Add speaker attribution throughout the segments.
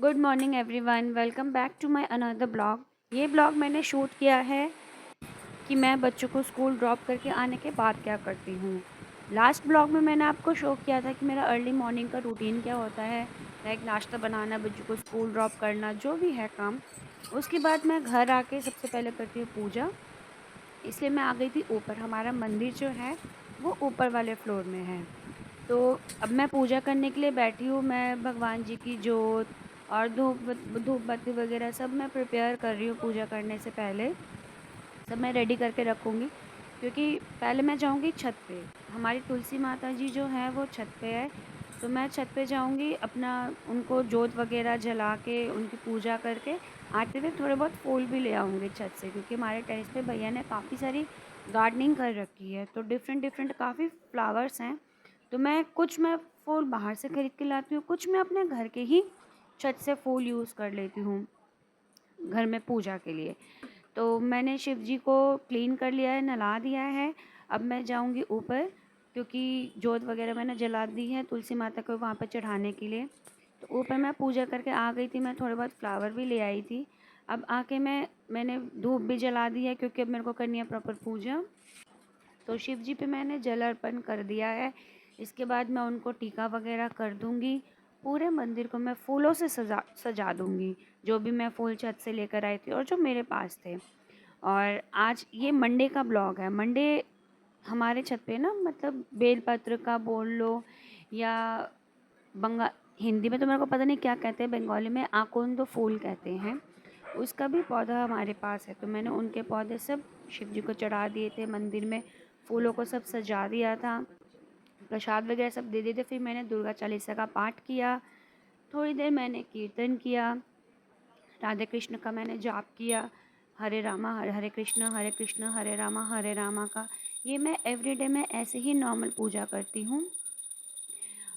Speaker 1: Good morning everyone, welcome back to my another blog. ये blog मैंने shoot किया है कि मैं बच्चों को स्कूल ड्रॉप करके आने के बाद क्या करती हूँ। लास्ट ब्लॉग में मैंने आपको शो किया था कि मेरा अर्ली मॉर्निंग का रूटीन क्या होता है, लाइक नाश्ता बनाना, बच्चों को स्कूल ड्रॉप करना, जो भी है काम। उसके बाद मैं घर आके सबसे पहले करती हूँ पूजा। इसलिए मैं आ गई थी ऊपर। हमारा मंदिर जो है वो ऊपर वाले फ्लोर में है। तो अब मैं पूजा करने के लिए बैठी हूँ। मैं भगवान जी की जोत और धूप बत्ती वगैरह सब मैं प्रिपेयर कर रही हूँ पूजा करने से पहले। सब मैं रेडी करके रखूँगी, क्योंकि पहले मैं जाऊँगी छत पे। हमारी तुलसी माता जी जो हैं वो छत पे है। तो मैं छत पे जाऊँगी, अपना उनको जोत वगैरह जला के उनकी पूजा करके आते हुए थोड़े बहुत फूल भी ले आऊँगी छत से, क्योंकि हमारे टेरेस पे भैया ने काफ़ी सारी गार्डनिंग कर रखी है। तो डिफरेंट डिफरेंट काफ़ी फ्लावर्स हैं। तो मैं फूल बाहर से खरीद के लाती हूँ, कुछ मैं अपने घर के ही छत से फूल यूज़ कर लेती हूँ घर में पूजा के लिए। तो मैंने शिव जी को क्लीन कर लिया है, नहला दिया है। अब मैं जाऊंगी ऊपर, क्योंकि जोत वगैरह मैंने जला दी है तुलसी माता को वहाँ पर चढ़ाने के लिए। तो ऊपर मैं पूजा करके आ गई थी। मैं थोड़े बहुत फ्लावर भी ले आई थी। अब आके मैंने धूप भी जला दी है, क्योंकि अब मेरे को करनी है प्रॉपर पूजा। तो शिव जी पे मैंने जल अर्पण कर दिया है। इसके बाद मैं उनको टीका वगैरह कर दूंगी। पूरे मंदिर को मैं फूलों से सजा दूंगी, जो भी मैं फूल छत से लेकर आई थी और जो मेरे पास थे। और आज ये मंडे का ब्लॉग है। मंडे हमारे छत पे ना, मतलब बेलपत्र का बोल लो, या बंगा हिंदी में तो मेरे को पता नहीं क्या कहते हैं, बंगाली में आकोंद फूल कहते हैं। उसका भी पौधा हमारे पास है। तो मैंने उनके पौधे सब शिव जी को चढ़ा दिए थे मंदिर में। फूलों को सब सजा दिया था, प्रसाद वगैरह सब दे दिए थे। फिर मैंने दुर्गा चालीसा का पाठ किया। थोड़ी देर मैंने कीर्तन किया, राधे कृष्ण का मैंने जाप किया। हरे रामा हरे हरे कृष्ण, हरे कृष्ण हरे रामा हरे रामा का। ये मैं एवरीडे में ऐसे ही नॉर्मल पूजा करती हूँ।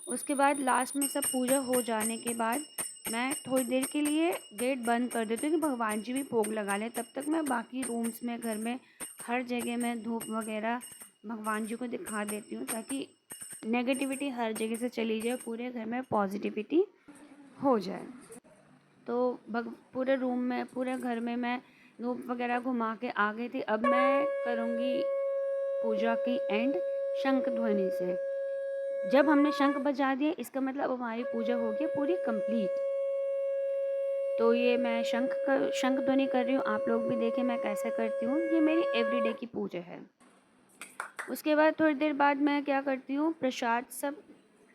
Speaker 1: उसके बाद लास्ट में सब पूजा हो जाने के बाद मैं थोड़ी देर के लिए गेट बंद कर देती हूँ कि भगवान जी भी भोग लगा लें। तब तक मैं बाकी रूम्स में, घर में, हर जगह में धूप वगैरह भगवान जी को दिखा देती हूँ, ताकि नेगेटिविटी हर जगह से चली जाए, पूरे घर में पॉजिटिविटी हो जाए। तो पूरे रूम में, पूरे घर में मैं धूप वगैरह घुमा के आ गई थी। अब मैं करूँगी पूजा की एंड शंख ध्वनि से। जब हमने शंख बजा दिया, इसका मतलब हमारी पूजा हो गई पूरी कंप्लीट। तो ये मैं शंख ध्वनि कर रही हूँ। आप लोग भी देखें मैं कैसे करती हूँ। ये मेरी एवरीडे की पूजा है। उसके बाद थोड़ी देर बाद मैं क्या करती हूँ, प्रसाद सब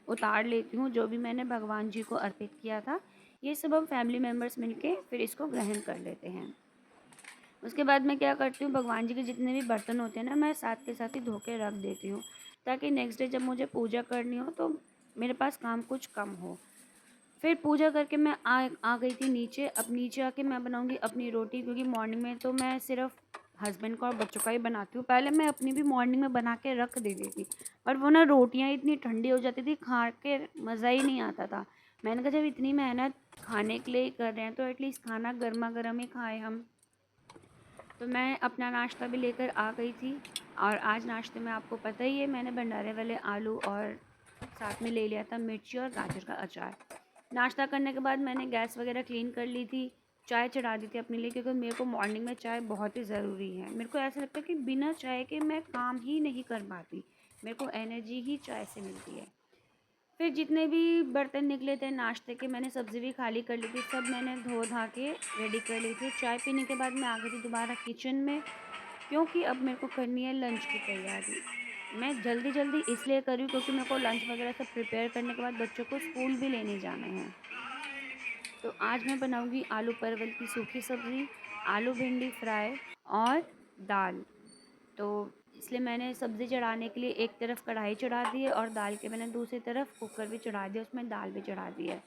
Speaker 1: उतार लेती हूँ, जो भी मैंने भगवान जी को अर्पित किया था। ये सब हम फैमिली मेम्बर्स मिलके फिर इसको ग्रहण कर लेते हैं। उसके बाद मैं क्या करती हूँ, भगवान जी के जितने भी बर्तन होते हैं ना, मैं साथ के साथ ही धो के रख देती हूँ, ताकि नेक्स्ट डे जब मुझे पूजा करनी हो तो मेरे पास काम कुछ कम हो। फिर पूजा करके मैं आ गई थी नीचे। अब नीचे आके मैं बनाऊंगी अपनी रोटी, क्योंकि मॉर्निंग में तो मैं सिर्फ हस्बैंड का और बच्चों का ही बनाती हूँ। पहले मैं अपनी भी मॉर्निंग में बना के रख देती थी, पर वो ना रोटियाँ इतनी ठंडी हो जाती थी, खा के मज़ा ही नहीं आता था। मैंने कहा जब इतनी मेहनत खाने के लिए ही कर रहे हैं तो एटलीस्ट खाना गर्मा गर्म ही खाएं हम। तो मैं अपना नाश्ता भी लेकर आ गई थी। और आज नाश्ते में आपको पता ही है, मैंने भंडारे वाले आलू और साथ में ले लिया था मिर्ची और गाजर का अचार। नाश्ता करने के बाद मैंने गैस वगैरह क्लीन कर ली थी। चाय चढ़ा दी थी अपने लिए, क्योंकि मेरे को मॉर्निंग में चाय बहुत ही ज़रूरी है। मेरे को ऐसा लगता है कि बिना चाय के मैं काम ही नहीं कर पाती। मेरे को एनर्जी ही चाय से मिलती है। फिर जितने भी बर्तन निकले थे नाश्ते के, मैंने सब्ज़ी भी खाली कर ली थी, सब मैंने धो धा के रेडी कर ली थी। चाय पीने के बाद मैं आ गई थी दोबारा किचन में, क्योंकि अब मेरे को करनी है लंच की तैयारी। मैं जल्दी जल्दी इसलिए कर रही हूँ, क्योंकि मेरे को लंच वगैरह सब प्रिपेयर करने के बाद बच्चों को स्कूल भी लेने जाना है। तो आज मैं बनाऊँगी आलू परवल की सूखी सब्ज़ी, आलू भिंडी फ्राई और दाल। तो इसलिए मैंने सब्ज़ी चढ़ाने के लिए एक तरफ कढ़ाई चढ़ा दी है, और दाल के मैंने दूसरी तरफ कुकर भी चढ़ा दिया, उसमें दाल भी चढ़ा दी है।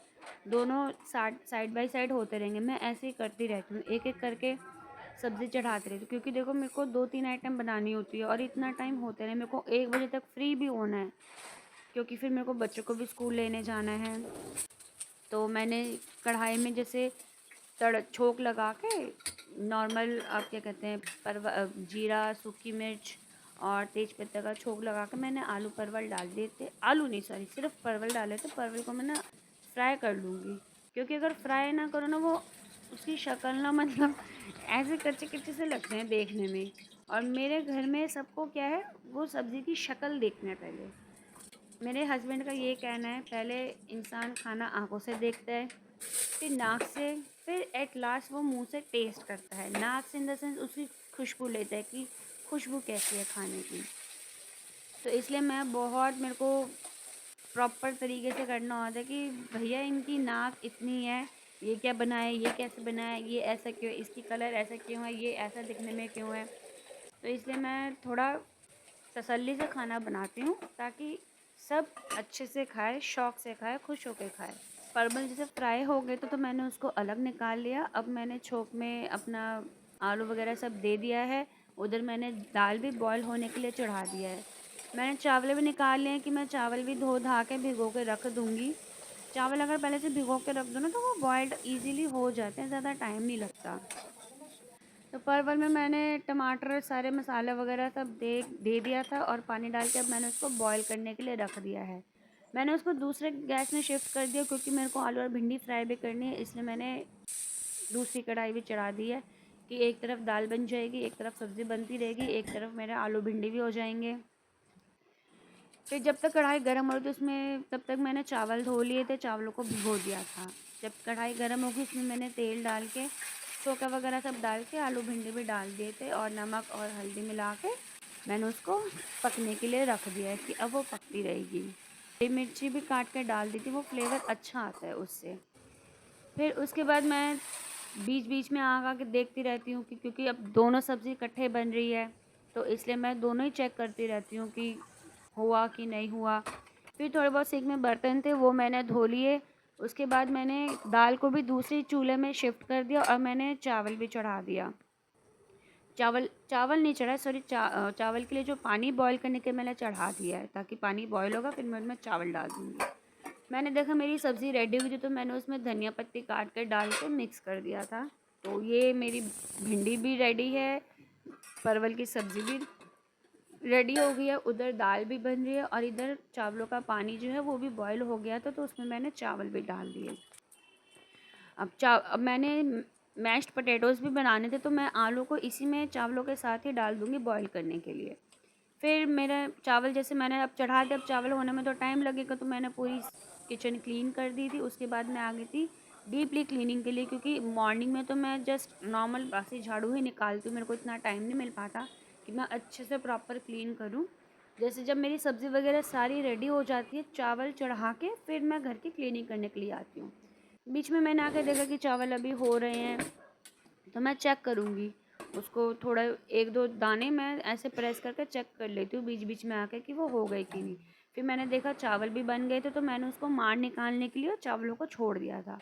Speaker 1: दोनों साइड बाय साइड होते रहेंगे। मैं ऐसे ही करती रहती हूँ, एक एक करके सब्ज़ी चढ़ाती रहती हूँ, क्योंकि देखो मेरे को 2-3 आइटम बनानी होती है और इतना टाइम होता नहीं। मेरे को 1 बजे तक फ्री भी होना है, क्योंकि फिर मेरे को बच्चों को भी स्कूल लेने जाना है। तो मैंने कढ़ाई में जैसे छोंक लगा के, नॉर्मल आप क्या कहते हैं, जीरा, सूखी मिर्च और तेज पत्ता का छोंक लगा के मैंने आलू परवल डाल दिए थे। आलू नहीं, सॉरी, सिर्फ परवल डाले थे। परवल को मैं ना फ्राई कर लूँगी। क्योंकि अगर फ्राई ना करो ना, वो उसकी शक्ल ना मतलब ऐसे कच्चे-कच्चे से लगते हैं देखने में। और मेरे घर में सबको क्या है, वो सब्ज़ी की शक्ल देखना है पहले। मेरे हस्बैंड का ये कहना है, पहले इंसान खाना आँखों से देखता है, फिर नाक से, फिर एट लास्ट वो मुँह से टेस्ट करता है। नाक से इन द सेंस उसकी खुशबू लेता है कि खुशबू कैसी है खाने की। तो इसलिए मैं बहुत, मेरे को प्रॉपर तरीके से करना होता है कि भैया इनकी नाक इतनी है, ये क्या बनाया, ये कैसे बनाया, ये ऐसा क्यों, इसकी कलर ऐसा क्यों है, ये ऐसा दिखने में क्यों है। तो इसलिए मैं थोड़ा तसल्ली से खाना बनाती हूँ, ताकि सब अच्छे से खाए, शौक़ से खाए, खुश होके खाए। परवल जैसे फ्राई हो गए तो मैंने उसको अलग निकाल लिया। अब मैंने छोंक में अपना आलू वगैरह सब दे दिया है। उधर मैंने दाल भी बॉयल होने के लिए चढ़ा दिया है। मैंने चावल भी निकाल लिए हैं कि मैं चावल भी धो धा के भिगो के रख दूँगी। चावल अगर पहले से भिगो के रख दो ना, तो वो बॉइल्ड ईज़िली हो जाते हैं, ज़्यादा टाइम नहीं लगता। तो परवल में मैंने टमाटर, सारे मसाले वगैरह सब दे दिया था और पानी डाल के अब मैंने उसको बॉईल करने के लिए रख दिया है। मैंने उसको दूसरे गैस में शिफ्ट कर दिया, क्योंकि मेरे को आलू और भिंडी फ्राई भी करनी है, इसलिए मैंने दूसरी कढ़ाई भी चढ़ा दी है कि एक तरफ दाल बन जाएगी, एक तरफ सब्ज़ी बनती रहेगी, एक तरफ मेरे आलू भिंडी भी हो जाएंगे। फिर जब तक कढ़ाई गर्म हो रही थी उसमें, तब तक मैंने चावल धो लिए थे, चावलों को भिगो दिया था। जब कढ़ाई गर्म हो गई उसमें मैंने तेल डाल के, छोंका वगैरह सब डाल के, आलू भिंडी भी डाल दिए थे और नमक और हल्दी मिला के मैंने उसको पकने के लिए रख दिया है कि अब वो पकती रहेगी। हरी मिर्ची भी काट के डाल दी थी, वो फ्लेवर अच्छा आता है उससे। फिर उसके बाद मैं बीच बीच में आके देखती रहती हूँ कि, क्योंकि अब दोनों सब्ज़ी इकट्ठे बन रही है, तो इसलिए मैं दोनों ही चेक करती रहती हूँ कि हुआ कि नहीं हुआ। फिर थोड़े बहुत सिंक में बर्तन थे, वो मैंने धो लिए। उसके बाद मैंने दाल को भी दूसरी चूल्हे में शिफ्ट कर दिया और मैंने चावल भी चढ़ा दिया। चावल चावल नहीं चढ़ाया, सॉरी, चावल के लिए जो पानी बॉईल करने के मैंने चढ़ा दिया है, ताकि पानी बॉईल होगा फिर मैं उनमें चावल डाल दूँगी। मैंने देखा मेरी सब्ज़ी रेडी हुई थी, तो मैंने उसमें धनिया पत्ती काट के डाल के मिक्स कर दिया था। तो ये मेरी भिंडी भी रेडी है, परवल की सब्ज़ी भी रेडी हो गई है, उधर दाल भी बन रही है और इधर चावलों का पानी जो है वो भी बॉयल हो गया था, तो उसमें मैंने चावल भी डाल दिए। अब मैंने मैश्ड पोटैटोज़ भी बनाने थे, तो मैं आलू को इसी में चावलों के साथ ही डाल दूँगी बॉयल करने के लिए। फिर मेरा चावल जैसे मैंने अब चढ़ा दिया, अब चावल होने में तो टाइम लगेगा, तो मैंने पूरी किचन क्लीन कर दी थी। उसके बाद मैं आ गई थी डीपली क्लीनिंग के लिए, क्योंकि मॉर्निंग में तो मैं जस्ट नॉर्मल बासी झाड़ू ही निकालती हूँ, मेरे को इतना टाइम नहीं मिल पाता कि मैं अच्छे से प्रॉपर क्लीन करूँ। जैसे जब मेरी सब्ज़ी वगैरह सारी रेडी हो जाती है, चावल चढ़ा के फिर मैं घर की क्लीनिंग करने के लिए आती हूँ। बीच में मैंने आके देखा कि चावल अभी हो रहे हैं, तो मैं चेक करूँगी उसको, थोड़ा 1-2 दाने मैं ऐसे प्रेस करके चेक कर लेती हूँ बीच-बीच में आके कि वो हो गए कि नहीं। फिर मैंने देखा चावल भी बन गए थे, तो मैंने उसको मार निकालने के लिए चावलों को छोड़ दिया था।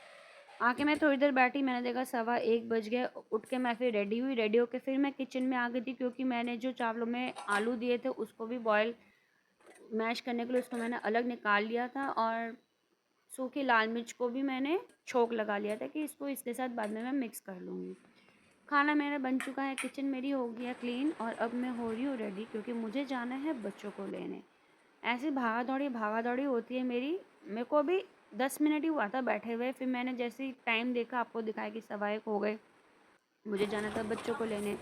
Speaker 1: आके मैं थोड़ी देर बैठी, मैंने देखा 1:15 बज गए, उठ के मैं फिर रेडी हुई। रेडी होके फिर मैं किचन में आ गई थी, क्योंकि मैंने जो चावलों में आलू दिए थे उसको भी बॉयल मैश करने के लिए उसको मैंने अलग निकाल लिया था, और सूखी लाल मिर्च को भी मैंने छोंक लगा लिया था कि इसको इसके साथ बाद में मैं मिक्स कर लूँगी। खाना मेरा बन चुका है, किचन मेरी हो गई है क्लीन और अब मैं हो रही हूँ रेडी, क्योंकि मुझे जाना है बच्चों को लेने। ऐसी भागा-दौड़ी होती है मेरी। मेरे को अभी 10 मिनट ही हुआ था बैठे हुए, फिर मैंने जैसे ही टाइम देखा, आपको दिखाया कि 1:15 हो गए। मुझे जाना था बच्चों को लेने।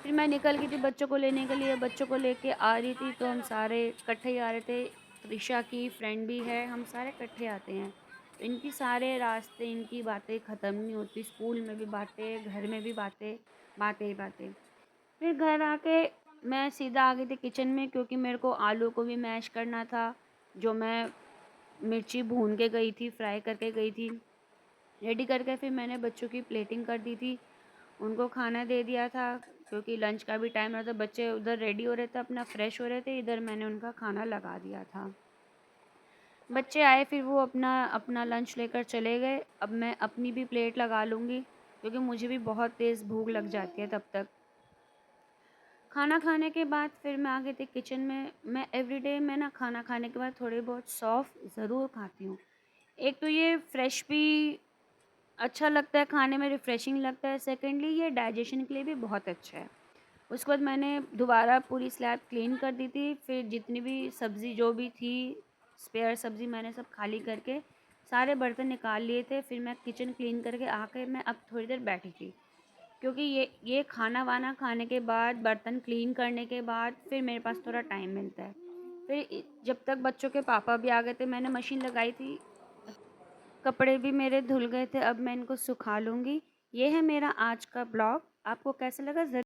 Speaker 1: फिर मैं निकल गई थी बच्चों को लेने के लिए, बच्चों को लेके आ रही थी, तो हम सारे इकट्ठे ही आ रहे थे। त्रिशा की फ्रेंड भी है, हम सारे इकट्ठे आते हैं। तो इनकी सारे रास्ते, इनकी बातें ख़त्म नहीं होती, स्कूल में भी बातें, घर में भी बातें, बातें ही बातें। फिर घर आके मैं सीधा आ गई थी किचन में, क्योंकि मेरे को आलू को भी मैश करना था, जो मैं मिर्ची भून के गई थी, फ्राई करके गई थी। रेडी करके फिर मैंने बच्चों की प्लेटिंग कर दी थी, उनको खाना दे दिया था, क्योंकि लंच का भी टाइम रहा था। बच्चे उधर रेडी हो रहे थे, अपना फ्रेश हो रहे थे, इधर मैंने उनका खाना लगा दिया था। बच्चे आए, फिर वो अपना अपना लंच लेकर चले गए। अब मैं अपनी भी प्लेट लगा लूँगी, क्योंकि मुझे भी बहुत तेज़ भूख लग जाती है तब तक। खाना खाने के बाद फिर मैं आ गई थी किचन में। मैं एवरीडे मैं ना खाना खाने के बाद थोड़े बहुत सौंफ ज़रूर खाती हूँ। एक तो ये फ्रेश भी अच्छा लगता है, खाने में रिफ़्रेशिंग लगता है, सेकंडली ये डाइजेशन के लिए भी बहुत अच्छा है। उसके बाद मैंने दोबारा पूरी स्लैब क्लीन कर दी थी, फिर जितनी भी सब्ज़ी जो भी थी, स्पेयर सब्ज़ी मैंने सब खाली करके सारे बर्तन निकाल लिए थे। फिर मैं किचन क्लीन करके आके मैं अब थोड़ी देर बैठी थी, क्योंकि ये खाना वाना खाने के बाद, बर्तन क्लीन करने के बाद फिर मेरे पास थोड़ा टाइम मिलता है। फिर जब तक बच्चों के पापा भी आ गए थे, मैंने मशीन लगाई थी, कपड़े भी मेरे धुल गए थे, अब मैं इनको सुखा लूँगी। ये है मेरा आज का ब्लॉग। आपको कैसा लगा ज़रूर